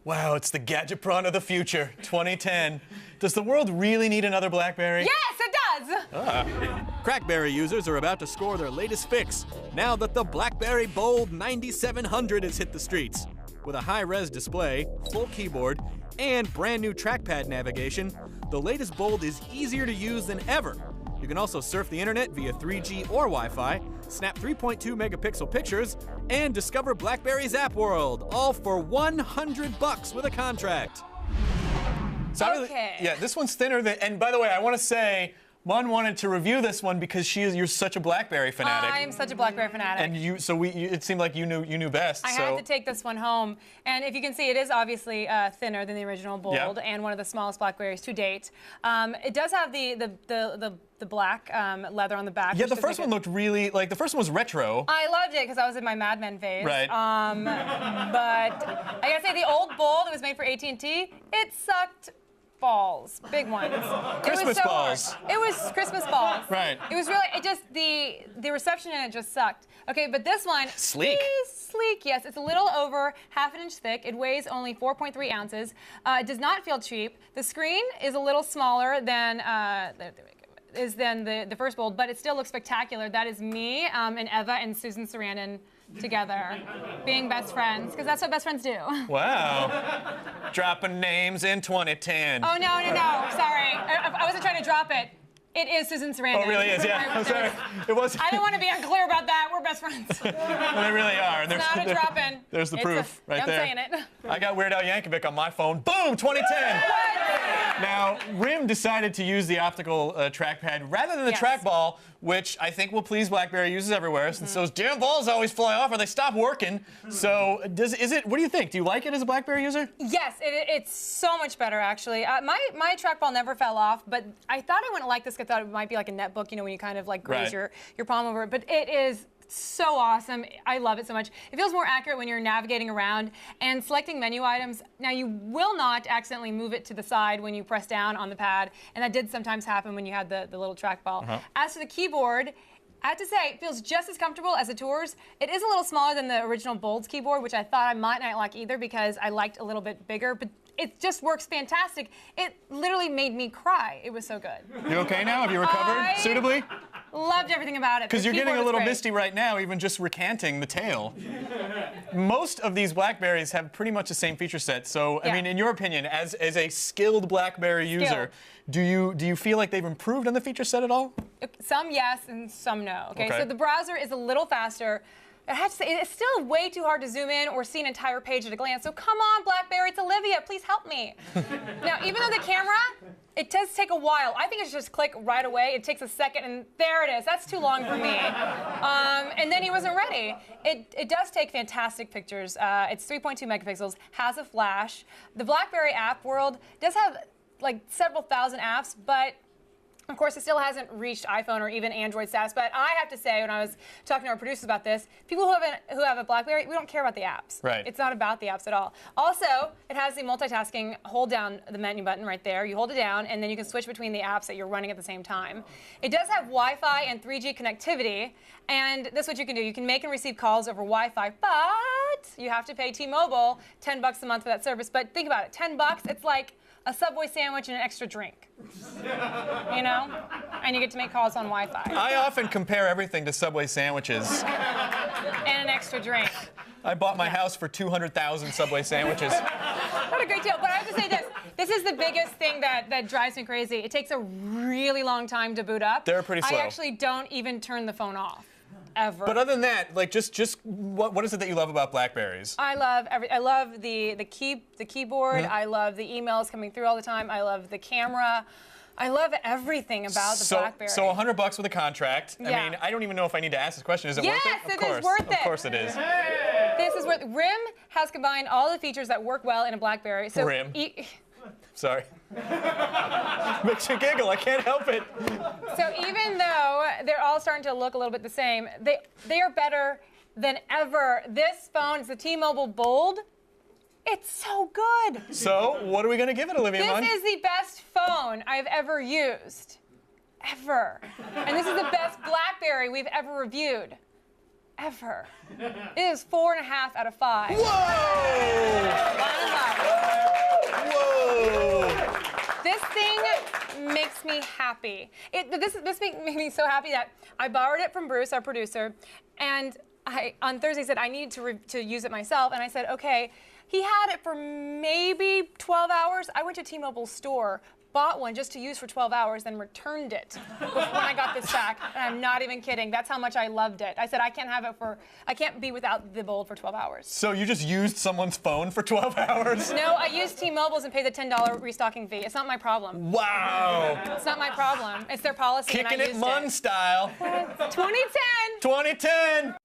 Wow, it's the gadgetron of the future, 2010. Does the world really need another BlackBerry? Yes, it does! Crackberry users are about to score their latest fix now that the BlackBerry Bold 9700 has hit the streets. With a high-res display, full keyboard, and brand new trackpad navigation, the latest Bold is easier to use than ever. You can also surf the internet via 3G or Wi-Fi, snap 3.2 megapixel pictures, and discover BlackBerry's app world, all for $100 with a contract. So Okay. Yeah, this one's thinner than, and by the way, I want to say, Mon wanted to review this one because you're such a BlackBerry fanatic. I am such a BlackBerry fanatic. And it seemed like you knew best. I had to take this one home, and if you can see, it is obviously thinner than the original Bold, and one of the smallest BlackBerries to date. It does have the black leather on the back. Yeah, the first one looked really the first one was retro. I loved it because I was in my Mad Men phase. Right. But I gotta say, the old Bold, it was made for AT&T. It sucked balls, big ones. Christmas it was so balls. Hard. It was Christmas balls. Right. It was really, the reception in it just sucked. Okay, but this one Sleek. is sleek. Yes, it's a little over half an inch thick. It weighs only 4.3 ounces. It does not feel cheap. The screen is a little smaller than the first Bold, but it still looks spectacular. That is me and Eva and Susan Sarandon together, being best friends, because that's what best friends do. Wow. Dropping names in 2010. Oh, no, sorry. I wasn't trying to drop it. It is Susan Sarandon. Oh, it really is, yeah. I'm sorry. It was. I don't want to be unclear about that. We're best friends. Well, they really are. It's not a drop-in. There's the proof right I'm there. saying it. I got Weird Al Yankovic on my phone. Boom, 2010. Now, RIM decided to use the optical trackpad rather than the trackball, which I think will please BlackBerry users everywhere, since those damn balls always fly off or they stop working. So, what do you think? Do you like it as a BlackBerry user? Yes, it's so much better, actually. My trackball never fell off, but I thought I wouldn't like this. I thought it might be like a netbook, when you kind of graze your palm over it. But it is so awesome. I love it so much. It feels more accurate when you're navigating around and selecting menu items. Now, you will not accidentally move it to the side when you press down on the pad, and that did sometimes happen when you had the little trackball. As for the keyboard, I have to say, it feels just as comfortable as the Tours. It is a little smaller than the original Bold's keyboard, which I thought I might not like either because I liked a little bit bigger, but it just works fantastic. It literally made me cry. It was so good. You okay now? Have you recovered suitably? Loved everything about it. Because you're getting a little misty right now, even just recanting the tale. Most of these BlackBerries have pretty much the same feature set. So, I mean, in your opinion, as a skilled BlackBerry user, do you feel like they've improved on the feature set at all? Some yes and some no. Okay, so the browser is a little faster. I have to say, it's still way too hard to zoom in or see an entire page at a glance. So come on, BlackBerry, it's Olivia. Please help me. Now, even though the camera, it does take a while. I think it's just click right away. It takes a second, and there it is. That's too long for me. And then he wasn't ready. It does take fantastic pictures. It's 3.2 megapixels, has a flash. The BlackBerry app world does have several thousand apps, but of course, it still hasn't reached iPhone or even Android status, but I have to say, when I was talking to our producers about this, people who have a BlackBerry, we don't care about the apps. Right. It's not about the apps at all. Also, it has the multitasking, hold down the menu button right there. You hold it down, and then you can switch between the apps that you're running at the same time. It does have Wi-Fi and 3G connectivity, and this is what you can do. You can make and receive calls over Wi-Fi, but you have to pay T-Mobile $10 a month for that service. But think about it, $10, it's like a Subway sandwich and an extra drink. And you get to make calls on Wi-Fi. I often compare everything to Subway sandwiches. And an extra drink. I bought my house for 200,000 Subway sandwiches. What a great deal. But I have to say this. This is the biggest thing that drives me crazy. It takes a really long time to boot up. They're pretty slow. I actually don't even turn the phone off. Ever. But other than that, just what is it that you love about BlackBerries? I love the keyboard. I love the emails coming through all the time. I love the camera. I love everything about the BlackBerry. So $100 with a contract. I mean, I don't even know if I need to ask this question. Is it worth it? Yes, it is worth it. Of course it is. This is worth it. RIM has combined all the features that work well in a BlackBerry. So RIM. Sorry. Makes you giggle. I can't help it. So even though they're all starting to look a little bit the same, they are better than ever. This phone is the T-Mobile Bold. It's so good. So what are we going to give it, Olivia Munn? This is the best phone I've ever used. ever. And this is the best BlackBerry we've ever reviewed. Ever. It is 4.5 out of 5. Whoa! This thing makes me happy. This made me so happy that I borrowed it from Bruce, our producer, and on Thursday said I needed to use it myself, and I said, okay. He had it for maybe 12 hours. I went to T-Mobile's store, bought one just to use for 12 hours, then returned it when I got this back. And I'm not even kidding. That's how much I loved it. I said I can't be without the Bold for 12 hours. So you just used someone's phone for 12 hours? No, I used T-Mobile's and paid the $10 restocking fee. It's not my problem. Wow. It's not my problem. It's their policy. Kicking and I it used Mun style. 2010. 2010.